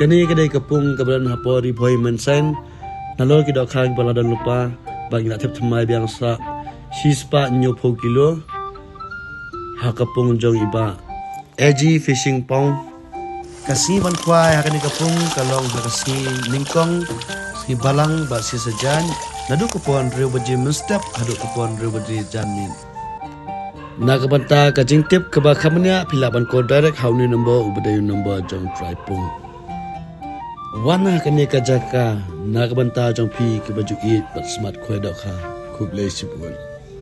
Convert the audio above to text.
Kani kedai kepung keberan hapori boy mensen nalor ki dok khang baladan lupa bagi nak tep thamai biang sa sispa nyo pho kilo ha kapung jong iba AG fishing pong kasi ban kwai ha kani kapung kalong ha kasi ningkong si balang ba si sejan nadu kupon reu baji mustap hadu kupon reu baji jamin nakabanta ka jingtip ka ba khamnya philaban ko direct hauni number ubadayu number jong try pung wana kani ka jaka nakabanta jong pi ke baju it but smart khoi dok ha khub le sipun